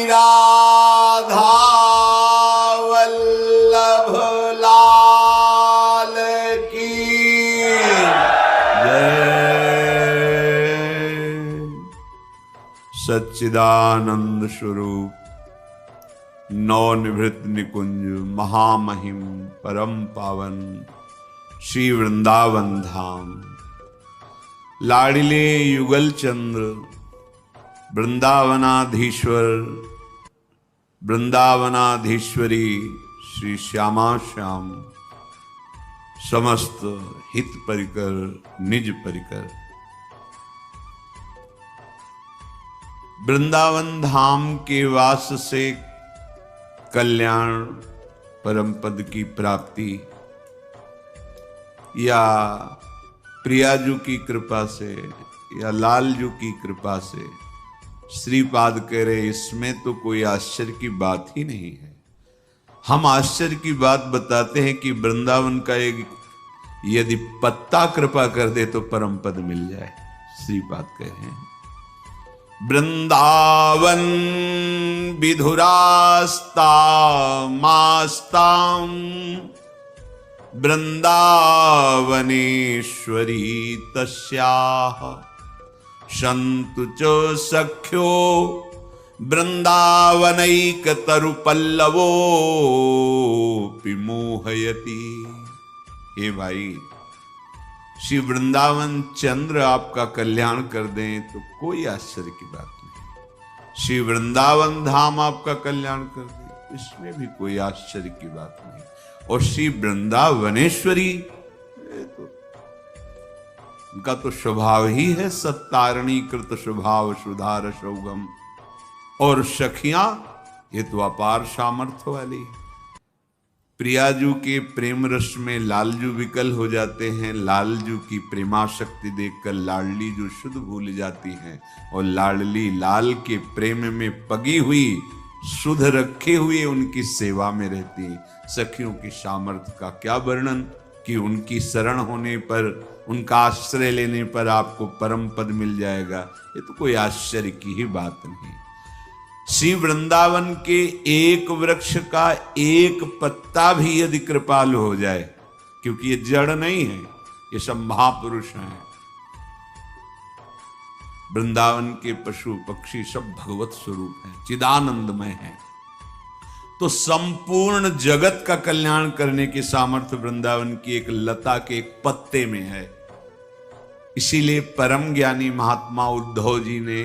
राधा वल्लभ लाल की जय। सच्चिदानंद स्वरूप नवनिभृत निकुंज महामहिम परम पावन श्री वृंदावन धाम, लाडिले युगल चंद्र वृंदावनाधीश्वर वृंदावनाधीश्वरी श्री श्यामा श्याम समस्त हित परिकर निज परिकर। वृंदावन धाम के वास से कल्याण परम पद की प्राप्ति या प्रियाजू की कृपा से या लालजू की कृपा से श्रीपाद कह रहे इसमें तो कोई आश्चर्य की बात ही नहीं है। हम आश्चर्य की बात बताते हैं कि वृंदावन का एक यदि पत्ता कृपा कर दे तो परम पद मिल जाए। श्रीपाद कह रहे हैं वृंदावन विधुरास्ता मास्ताम वृंदावनेश्वरी तस्याः शन्तु च सख्यो वृंदावनैकतरु पल्लवोऽपि मोहयति। हे भाई, श्री वृंदावन चंद्र आपका कल्याण कर दें तो कोई आश्चर्य की बात नहीं। श्री वृंदावन धाम आपका कल्याण कर दे इसमें भी कोई आश्चर्य की बात नहीं। और श्री वृंदावनेश्वरी तो उनका तो स्वभाव ही है सत्तारणी कृत स्वभाव सुधार सौगम। और सखियां ये तो अपार सामर्थ्य वाली। प्रियाजू के प्रेम रस में लालजू विकल हो जाते हैं। लालजू की प्रेमाशक्ति देखकर लाडली जो शुद्ध भूल जाती हैं और लाडली लाल के प्रेम में पगी हुई शुद्ध रखे हुए उनकी सेवा में रहती। सखियों की सामर्थ्य का क्या वर्णन कि उनकी शरण होने पर, उनका आश्रय लेने पर आपको परम पद मिल जाएगा। ये तो कोई आश्चर्य की ही बात नहीं। श्री वृंदावन के एक वृक्ष का एक पत्ता भी यदि कृपालु हो जाए, क्योंकि ये जड़ नहीं है, ये सब महापुरुष हैं। वृंदावन के पशु पक्षी सब भगवत स्वरूप हैं, चिदानंदमय हैं। तो संपूर्ण जगत का कल्याण करने की सामर्थ्य वृंदावन की एक लता के एक पत्ते में है। इसीलिए परम ज्ञानी महात्मा उद्धव जी ने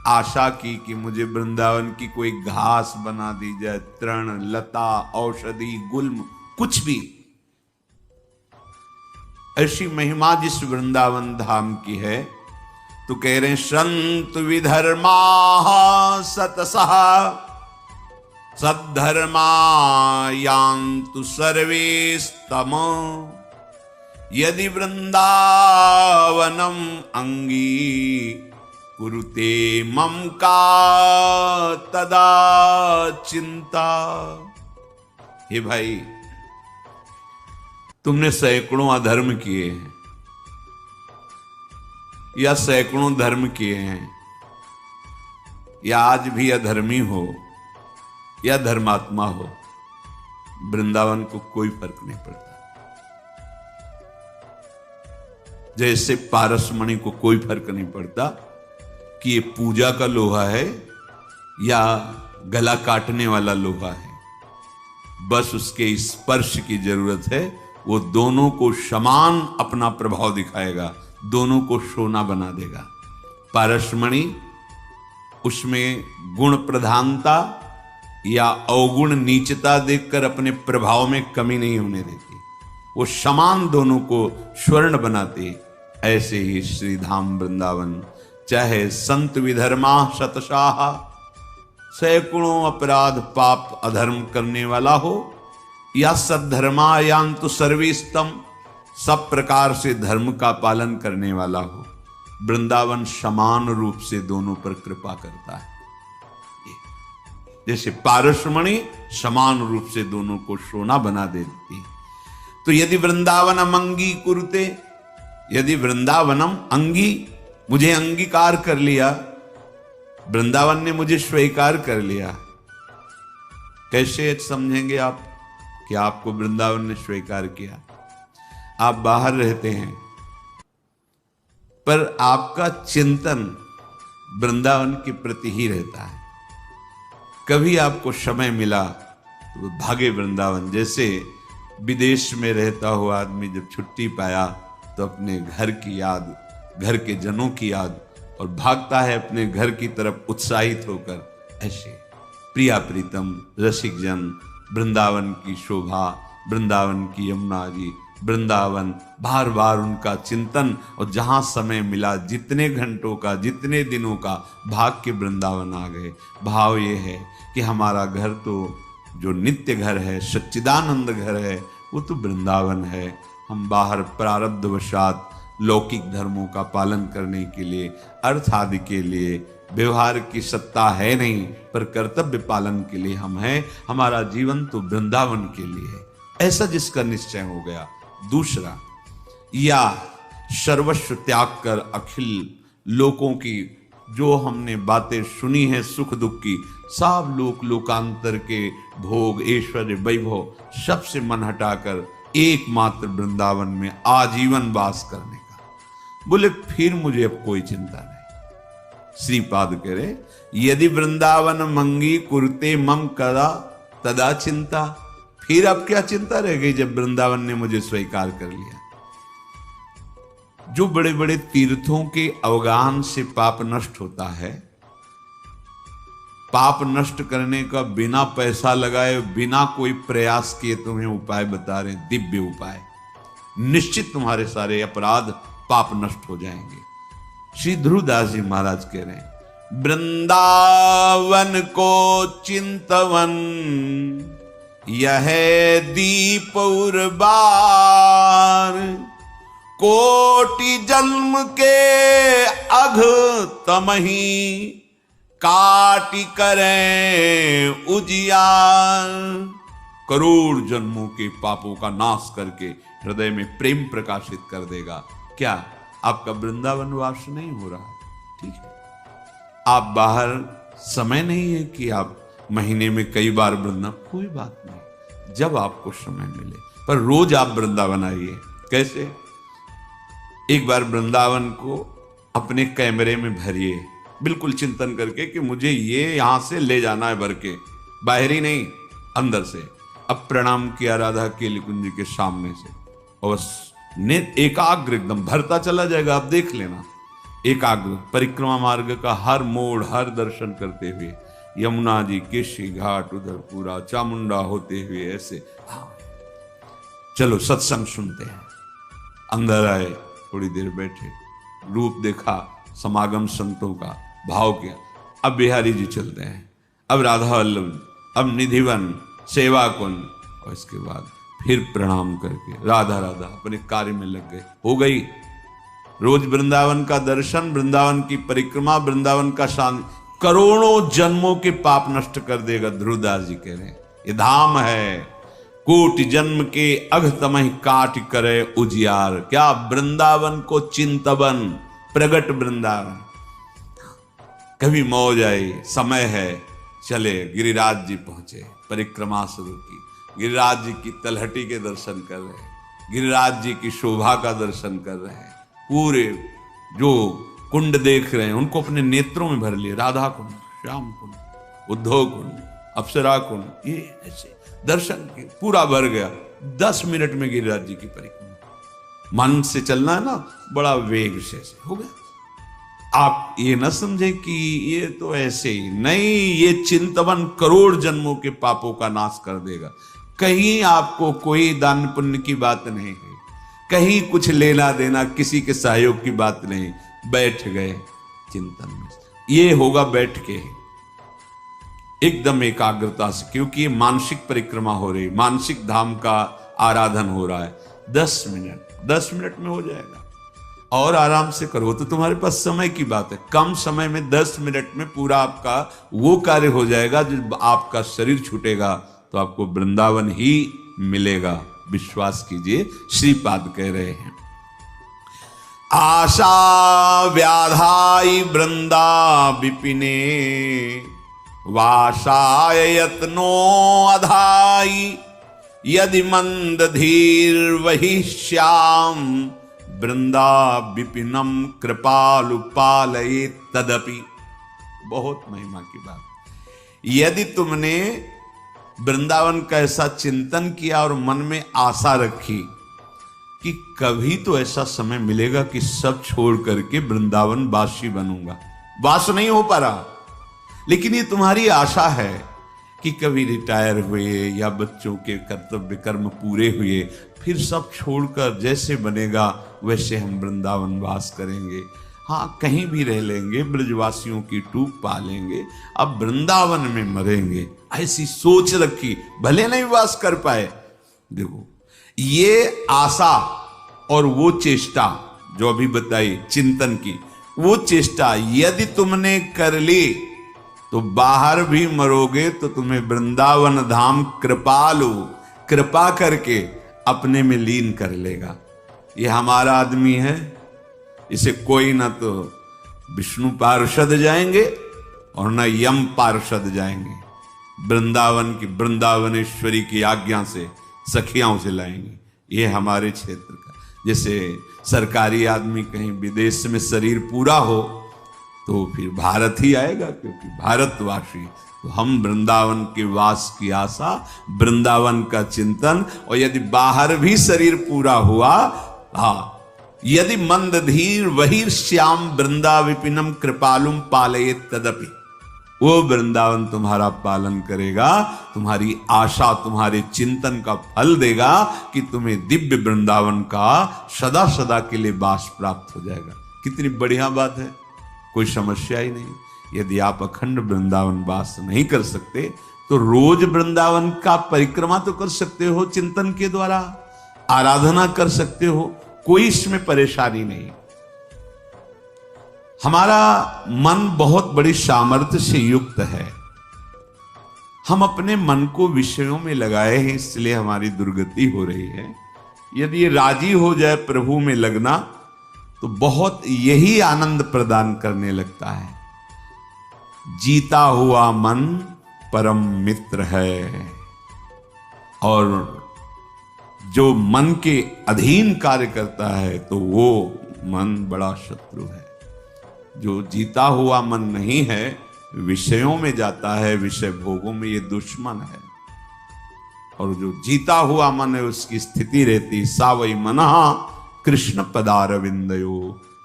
आशा की कि मुझे वृंदावन की कोई घास बना दी जाए, तृण लता औषधि गुल्म कुछ भी। ऐसी महिमा जिस वृंदावन धाम की है तो कह रहे हैं संत विधर्मा सतसः सद्धर्मा यान्तु सर्वेस्तम यदि वृंदावनम अंगी कुरुते मम का तदा चिंता। हे भाई, तुमने सैकड़ों अधर्म किए हैं या सैकड़ों धर्म किए हैं, या आज भी अधर्मी हो या धर्मात्मा हो, वृंदावन को कोई फर्क नहीं पड़ता। जैसे पारसमणि को कोई फर्क नहीं पड़ता कि ये पूजा का लोहा है या गला काटने वाला लोहा है, बस उसके स्पर्श की जरूरत है। वो दोनों को समान अपना प्रभाव दिखाएगा, दोनों को सोना बना देगा। पारसमणि उसमें गुण प्रधानता या अवगुण नीचता देखकर अपने प्रभाव में कमी नहीं होने देती, वो समान दोनों को स्वर्ण बनाते। ऐसे ही श्री धाम वृंदावन चाहे संत विधर्मा शतशाह सैकड़ों अपराध पाप अधर्म करने वाला हो, या सद्धर्मा यान्तु सर्वेस्तम सब प्रकार से धर्म का पालन करने वाला हो, वृंदावन समान रूप से दोनों पर कृपा करता है। जैसे पारसमणि समान रूप से दोनों को सोना बना देती। तो यदि वृंदावनम अंगी कुरुते, यदि वृंदावनम अंगी मुझे अंगीकार कर लिया वृंदावन ने मुझे स्वीकार कर लिया। कैसे समझेंगे आप कि आपको वृंदावन ने स्वीकार किया? आप बाहर रहते हैं पर आपका चिंतन वृंदावन के प्रति ही रहता है। कभी आपको समय मिला तो भागे वृंदावन। जैसे विदेश में रहता हुआ आदमी जब छुट्टी पाया तो अपने घर की याद, घर के जनों की याद, और भागता है अपने घर की तरफ उत्साहित होकर। ऐसे प्रिया प्रीतम रसिक जन, वृंदावन की शोभा, वृंदावन की यमुना जी, वृंदावन, बार बार उनका चिंतन, और जहां समय मिला जितने घंटों का, जितने दिनों का, भाग के वृंदावन आ गए। भाव ये है कि हमारा घर तो जो नित्य घर है, सच्चिदानंद घर है, वो तो वृंदावन है। हम बाहर प्रारब्धवशात लौकिक धर्मों का पालन करने के लिए, अर्थ आदि के लिए व्यवहार की सत्ता है नहीं, पर कर्तव्य पालन के लिए हम हैं। हमारा जीवन तो वृंदावन के लिए है, ऐसा जिसका निश्चय हो गया। दूसरा, या सर्वस्व त्याग कर अखिल लोकों की जो हमने बातें सुनी हैं सुख दुख की, सब लोकांतर के भोग, ऐश्वर्य, वैभव, सबसे मन हटाकर एकमात्र वृंदावन में आजीवन वास करने का। बोले फिर मुझे अब कोई चिंता नहीं। श्रीपाद कह रहे, यदि वृंदावन मंगी कुरते मम कदा तदा चिंता। फिर अब क्या चिंता रह गई जब वृंदावन ने मुझे स्वीकार कर लिया। जो बड़े बड़े तीर्थों के अवगाहन से पाप नष्ट होता है, पाप नष्ट करने का बिना पैसा लगाए, बिना कोई प्रयास किए तुम्हें उपाय बता रहे, दिव्य उपाय। निश्चित तुम्हारे सारे अपराध पाप नष्ट हो जाएंगे। श्री ध्रुवदास जी महाराज कह रहे हैं, वृंदावन को चिंतवन यह दीप उर्बार, कोटि जन्म के अघ तमही काटि करें उजियार। करोड़ जन्मों के पापों का नाश करके हृदय में प्रेम प्रकाशित कर देगा। क्या आपका वृंदावन वास नहीं हो रहा? ठीक है, आप बाहर समय नहीं है कि आप महीने में कई बार वृंदावन, कोई बात नहीं, जब आपको समय मिले, पर रोज आप वृंदावन आइए। कैसे? एक बार वृंदावन को अपने कैमरे में भरिए, बिल्कुल चिंतन करके कि मुझे ये यहां से ले जाना है भर के, बाहरी नहीं, अंदर से। अब प्रणाम किया राधा केली कुंज के सामने से, और नेत्र एकाग्र एकदम भरता चला जाएगा। आप देख लेना, एकाग्र परिक्रमा मार्ग का हर मोड़, हर दर्शन करते हुए, यमुना जी, केशी घाट, उधर पूरा चामुंडा होते हुए ऐसे। हाँ, चलो सत्संग सुनते हैं। अंदर आए, थोड़ी देर बैठे, रूप देखा समागम संतों का, भाव किया। अब बिहारी जी चलते हैं, अब राधा वल्लभ, अब निधिवन, सेवा कुंज, और इसके बाद फिर प्रणाम करके राधा राधा अपने कार्य में लग गए। हो गई रोज वृंदावन का दर्शन, वृंदावन की परिक्रमा, वृंदावन का शांति, करोड़ों जन्मों के पाप नष्ट कर देगा। ध्रुवदास जी कह रहे हैं, ये धाम है, कोटि जन्म के अघ तमहि काट करे उजियार। क्या वृंदावन को चिंतवन, प्रगट वृंदावन। कभी मौज आई, समय है, चले गिरिराज जी पहुंचे, परिक्रमा शुरू की, गिरिराज जी की तलहटी के दर्शन कर रहे हैं, गिरिराज जी की शोभा का दर्शन कर रहे हैं, पूरे जो कुंड देख रहे हैं उनको अपने नेत्रों में भर लिए। राधा कुंड, श्याम कुंड, उद्धव कुंड, अप्सरा कुंड, ये ऐसे दर्शन के पूरा भर गया। 10 मिनट में गिरिराज जी की परिक्रमा। मन से चलना है ना, बड़ा वेग से हो गया। आप ये न समझे कि ये तो ऐसे ही नहीं, ये चिंतवन करोड़ जन्मों के पापों का नाश कर देगा। कहीं आपको कोई दान पुण्य की बात नहीं है, कहीं कुछ लेना देना किसी के सहयोग की बात नहीं। बैठ गए चिंतन में, ये होगा बैठ के एकदम एकाग्रता से, क्योंकि ये मानसिक परिक्रमा हो रही, मानसिक धाम का आराधन हो रहा है। 10 मिनट में हो जाएगा। और आराम से करो तो तुम्हारे पास समय की बात है, कम समय में 10 मिनट में पूरा आपका वो कार्य हो जाएगा। जब आपका शरीर छूटेगा तो आपको वृंदावन ही मिलेगा, विश्वास कीजिए। श्रीपाद कह रहे हैं, आशा व्याधाई वृंदा विपिने वासाय यत्नो अधाई यदि मंद धीर वही श्याम वृंदा विपिनम कृपालु पालये तदपि। बहुत महिमा की बात। यदि तुमने वृंदावन का ऐसा चिंतन किया और मन में आशा रखी कि कभी तो ऐसा समय मिलेगा कि सब छोड़ करके वृंदावन वासी बनूंगा, वास नहीं हो पा रहा, लेकिन ये तुम्हारी आशा है कि कभी रिटायर हुए या बच्चों के कर्तव्य कर्म पूरे हुए फिर सब छोड़कर जैसे बनेगा वैसे हम वृंदावन वास करेंगे। हाँ, कहीं भी रह लेंगे, ब्रजवासियों की टूक पा लेंगे, अब वृंदावन में मरेंगे, ऐसी सोच रखी, भले नहीं वास कर पाए। देखो, ये आशा और वो चेष्टा जो अभी बताई चिंतन की, वो चेष्टा यदि तुमने कर ली तो बाहर भी मरोगे तो तुम्हें वृंदावन धाम कृपालु कृपा करके अपने में लीन कर लेगा। ये हमारा आदमी है, इसे कोई ना तो विष्णु पार्षद जाएंगे और न यम पार्षद जाएंगे, वृंदावन की वृंदावनेश्वरी की आज्ञा से सखियाओं से लाएंगे। ये हमारे क्षेत्र का, जैसे सरकारी आदमी कहीं विदेश में शरीर पूरा हो तो फिर भारत ही आएगा, क्योंकि भारतवासी। तो हम वृंदावन के वास की आशा, वृंदावन का चिंतन, और यदि बाहर भी शरीर पूरा हुआ, यदि मंद धीर वही श्याम वृंदा विपिनम कृपालुम पालये तदपि, वो वृंदावन तुम्हारा पालन करेगा, तुम्हारी आशा तुम्हारे चिंतन का फल देगा कि तुम्हें दिव्य वृंदावन का सदा सदा के लिए वास प्राप्त हो जाएगा। कितनी बढ़िया बात है, कोई समस्या ही नहीं। यदि आप अखंड वृंदावन वास नहीं कर सकते तो रोज वृंदावन का परिक्रमा तो कर सकते हो, चिंतन के द्वारा आराधना कर सकते हो, कोई इसमें परेशानी नहीं। हमारा मन बहुत बड़ी सामर्थ्य से युक्त है, हम अपने मन को विषयों में लगाए हैं, इसलिए हमारी दुर्गति हो रही है। यदि ये राजी हो जाए प्रभु में लगना तो बहुत यही आनंद प्रदान करने लगता है। जीता हुआ मन परम मित्र है, और जो मन के अधीन कार्य करता है तो वो मन बड़ा शत्रु है। जो जीता हुआ मन नहीं है, विषयों में जाता है, विषय भोगों में, ये दुश्मन है। और जो जीता हुआ मन है उसकी स्थिति रहती सा वही मनहा कृष्ण पदारविंदयो,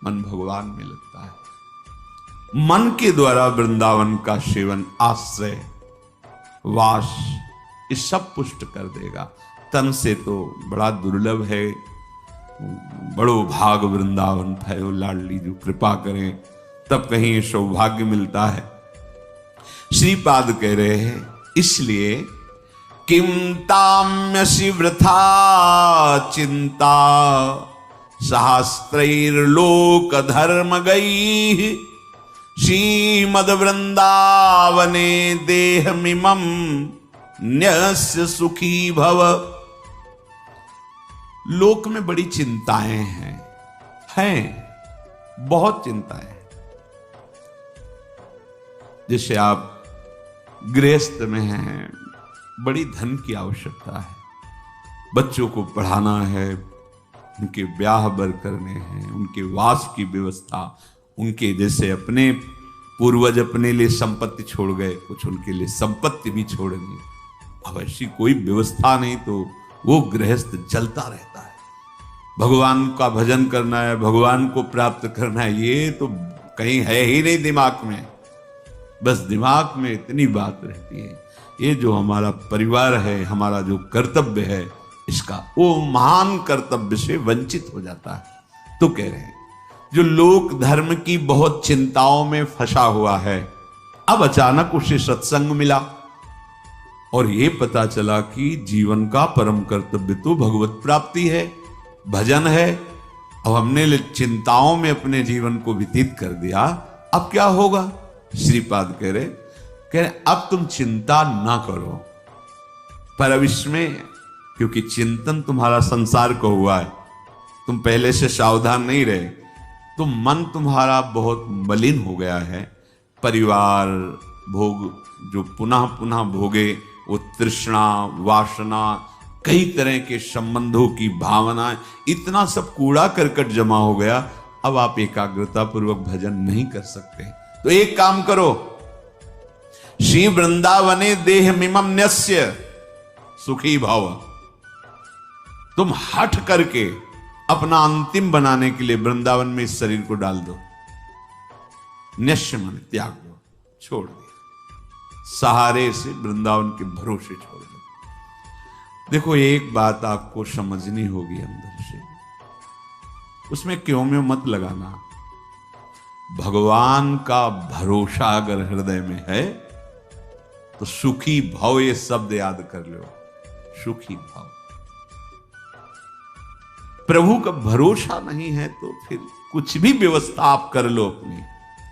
मन भगवान में लगता है। मन के द्वारा वृंदावन का सेवन, आश्रय, वास, ये सब पुष्ट कर देगा। तन से तो बड़ा दुर्लभ है, बड़ो भाग वृंदावन भयो लाडली जो कृपा करें तब कहीं सौभाग्य मिलता है। श्रीपाद कह रहे हैं, इसलिए किम ताम्यसि वृथा चिंता सहस्त्रैर्लोक धर्म गई श्रीमद वृंदावने देहमिमं न्यस्य सुखी भव। लोक में बड़ी चिंताएं हैं बहुत चिंताएं हैं। जैसे आप गृहस्थ में हैं, बड़ी धन की आवश्यकता है, बच्चों को पढ़ाना है, उनके ब्याह बर करने हैं, उनके वास की व्यवस्था, उनके जैसे अपने पूर्वज अपने लिए संपत्ति छोड़ गए, कुछ उनके लिए संपत्ति भी छोड़नी। अब ऐसी कोई व्यवस्था नहीं तो वो गृहस्थ चलता रहता है। भगवान का भजन करना है, भगवान को प्राप्त करना है, ये तो कहीं है ही नहीं दिमाग में। बस दिमाग में इतनी बात रहती है, ये जो हमारा परिवार है, हमारा जो कर्तव्य है, इसका वो महान कर्तव्य से वंचित हो जाता है। तो कह रहे हैं जो लोक धर्म की बहुत चिंताओं में फंसा हुआ है, अब अचानक उसे सत्संग मिला और ये पता चला कि जीवन का परम कर्तव्य तो भगवत प्राप्ति है, भजन है। अब हमने चिंताओं में अपने जीवन को व्यतीत कर दिया, अब क्या होगा? श्रीपाद कह रहे अब तुम चिंता ना करो, पर अब इसमें क्योंकि चिंतन तुम्हारा संसार को हुआ है, तुम पहले से सावधान नहीं रहे, तो मन तुम्हारा बहुत मलिन हो गया है। परिवार भोग जो पुनः पुनः भोगे, वो तृष्णा, वासना, कई तरह के संबंधों की भावना, इतना सब कूड़ा करकट जमा हो गया। अब आप एकाग्रता पूर्वक भजन नहीं कर सकते। तो एक काम करो, श्री वृंदावने देह मिमम न्यस्य सुखी भव। तुम हट करके अपना अंतिम बनाने के लिए वृंदावन में इस शरीर को डाल दो। न्यस्य मन त्याग दो, छोड़ दिया, सहारे से वृंदावन के भरोसे छोड़ दो। देखो एक बात आपको समझनी होगी अंदर से, उसमें क्यों में मत लगाना। भगवान का भरोसा अगर हृदय में है तो सुखी भव, ये शब्द याद कर लो, सुखी भव। प्रभु का भरोसा नहीं है तो फिर कुछ भी व्यवस्था आप कर लो अपनी,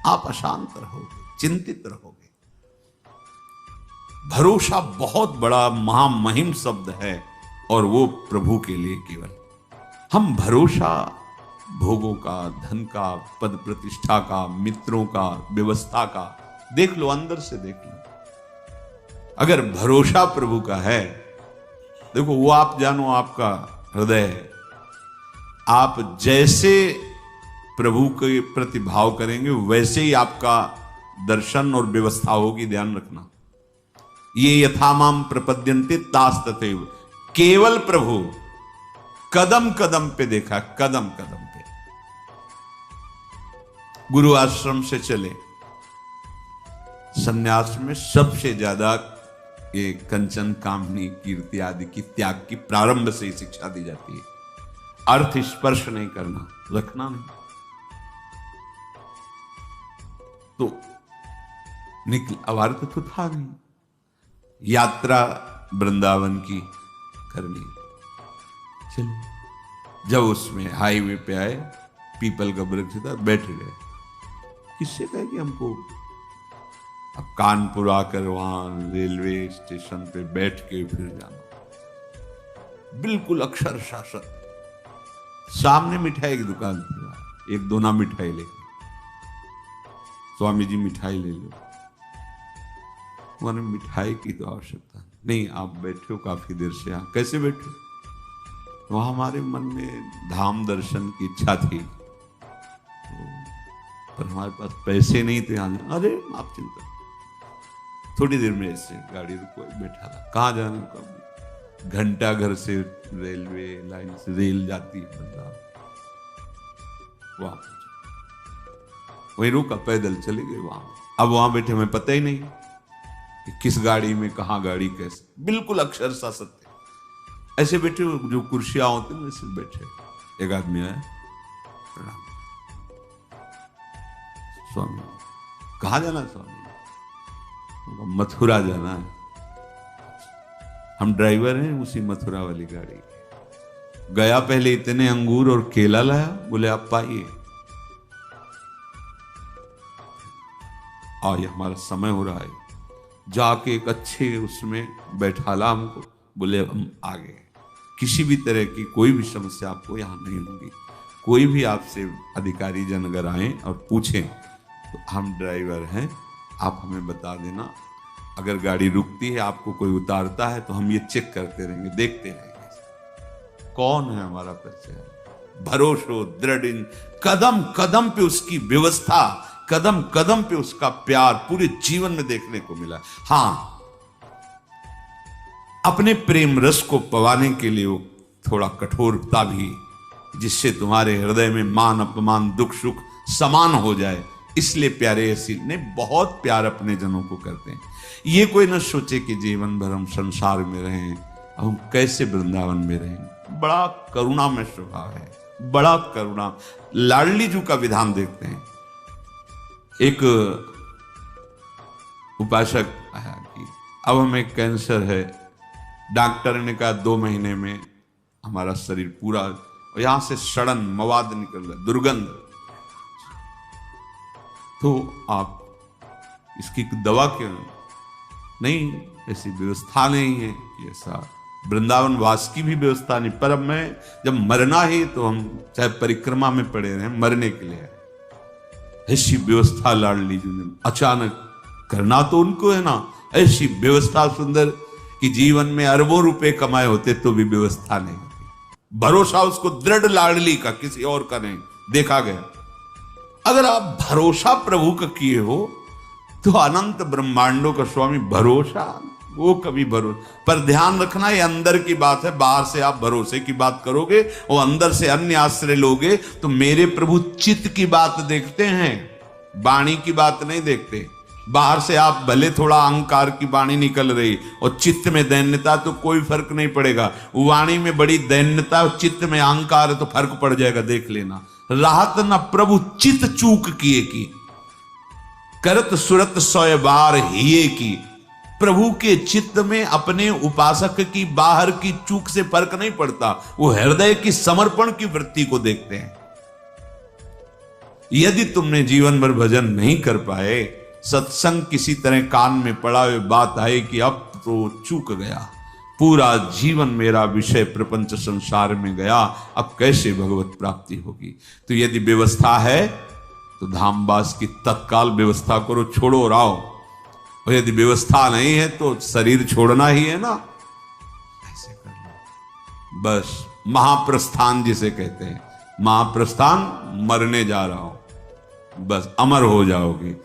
आप अशांत रहोगे, चिंतित रहोगे। भरोसा बहुत बड़ा महामहिम शब्द है, और वो प्रभु के लिए केवल। हम भरोसा भोगों का, धन का, पद प्रतिष्ठा का, मित्रों का, व्यवस्था का, देख लो, अंदर से देख लो। अगर भरोसा प्रभु का है, देखो वो आप जानो आपका हृदय है, आप जैसे प्रभु के प्रति भाव करेंगे वैसे ही आपका दर्शन और व्यवस्था होगी। ध्यान रखना, ये यथामाम प्रपद्यन्ते तास तथैव। केवल प्रभु कदम कदम पे देखा, कदम कदम पे। गुरु आश्रम से चले, संन्यास में सबसे ज्यादा ये कंचन, कामनी, कीर्ति आदि की त्याग की प्रारंभ से ही शिक्षा दी जाती है। अर्थ स्पर्श नहीं करना, रखना नहीं। तो निकल, अब अर्थ तो था नहीं, यात्रा वृंदावन की करनी। चलो, जब उसमें हाईवे पे आए, पीपल का वृक्ष था, बैठ गए। किससे कहे कि हमको अब कानपुर आकर वहां रेलवे स्टेशन पे बैठ के फिर जाना, बिल्कुल अक्षर शासक। सामने मिठाई की दुकान थी, एक दोना मिठाई लेके, स्वामी जी मिठाई ले लो। उन्होंने मिठाई की तो आवश्यकता नहीं, आप बैठे हो काफी देर से, यहाँ कैसे बैठे? वहां हमारे मन में धाम दर्शन की इच्छा थी, पर हमारे पास पैसे नहीं थे। यहाँ, अरे आप चिंता, थोड़ी देर में ऐसे गाड़ी रुको, बैठा था। कहाँ जाने का? घंटा घर से रेलवे लाइन से रेल जाती है वहां, वहीं रुका, पैदल चले गए वहां। अब वहां बैठे, हमें पता ही नहीं कि किस गाड़ी में, कहाँ गाड़ी, कैसे, बिल्कुल अक्षरशः सत्य। ऐसे बैठे, जो कुर्सियां होती हैं वैसे बैठे। एक आदमी आया, प्रणाम। स्वामी, कहाँ जाना है स्वामी? मथुरा जाना है। हम ड्राइवर हैं उसी मथुरा वाली गाड़ी। गया, पहले इतने अंगूर और केला लाया, बोले आप पाइए। ये हमारा समय हो रहा है। जाके एक अच्छे उसमें बैठाला हमको, बोले हम आ गए। किसी भी तरह की कोई भी समस्या आपको यहाँ नहीं होगी। कोई भी आपसे अधिकारी जन अगर आए और पूछें तो हम ड्राइवर हैं, आप हमें बता देना। अगर गाड़ी रुकती है, आपको कोई उतारता है, तो हम ये चेक करते रहेंगे, देखते रहेंगे कौन है हमारा परिचय। भरोसो दृढ़, कदम कदम पे उसकी व्यवस्था, कदम कदम पे उसका प्यार पूरे जीवन में देखने को मिला। हाँ, अपने प्रेम रस को पवाने के लिए वो थोड़ा कठोरता भी, जिससे तुम्हारे हृदय में मान अपमान, दुख सुख समान हो जाए, इसलिए प्यारे ऐसी ने बहुत प्यार अपने जनों को करते हैं। ये कोई न सोचे कि जीवन भर हम संसार में रहें, हम कैसे वृंदावन में रहें। बड़ा करुणा में स्वभाव है, बड़ा करुणा। लाडली जी का विधान देखते हैं। एक उपासक आया कि अब हमें कैंसर है, डॉक्टर ने कहा 2 महीने में हमारा शरीर पूरा, यहां से सड़न मवाद निकल रहा, दुर्गंध, तो आप इसकी दवा क्यों नहीं? ऐसी व्यवस्था नहीं है कि ऐसा वृंदावन वास की भी व्यवस्था नहीं। पर अब मैं जब मरना ही, तो हम चाहे परिक्रमा में पड़े रहें, मरने के लिए ऐसी व्यवस्था लाडली जी ने अचानक करना तो उनको है ना, ऐसी व्यवस्था सुंदर कि जीवन में अरबों रुपए कमाए होते तो भी व्यवस्था नहीं होती। भरोसा उसको दृढ़ लाडली का, किसी और का नहीं। देखा गया अगर आप भरोसा प्रभु का किए हो तो अनंत ब्रह्मांडों का स्वामी भरोसा, वो कभी भरोसा। पर ध्यान रखना ये अंदर की बात है, बाहर से आप भरोसे की बात करोगे और अंदर से अन्य आश्रय लोगे तो मेरे प्रभु चित्त की बात देखते हैं, वाणी की बात नहीं देखते। बाहर से आप भले थोड़ा अहंकार की वाणी निकल रही और चित्त में दैन्यता तो कोई फर्क नहीं पड़ेगा। वाणी में बड़ी दैन्यता और चित्त में अहंकार है तो फर्क पड़ जाएगा, देख लेना। राहत न प्रभु चित्त चूक किए की, करत सुरत 100 बार हिये की। प्रभु के चित्त में अपने उपासक की बाहर की चूक से फर्क नहीं पड़ता, वो हृदय की समर्पण की वृत्ति को देखते हैं। यदि तुमने जीवन भर भजन नहीं कर पाए, सत्संग किसी तरह कान में पड़ा हुए बात आए कि अब तो चूक गया, पूरा जीवन मेरा विषय प्रपंच संसार में गया, अब कैसे भगवत प्राप्ति होगी। तो यदि व्यवस्था है तो धामवास की तत्काल व्यवस्था करो, छोड़ो और आओ। और यदि व्यवस्था नहीं है तो शरीर छोड़ना ही है ना, ऐसे कर लो बस। महाप्रस्थान जिसे कहते हैं, महाप्रस्थान, मरने जा रहा हूं बस, अमर हो जाओगे।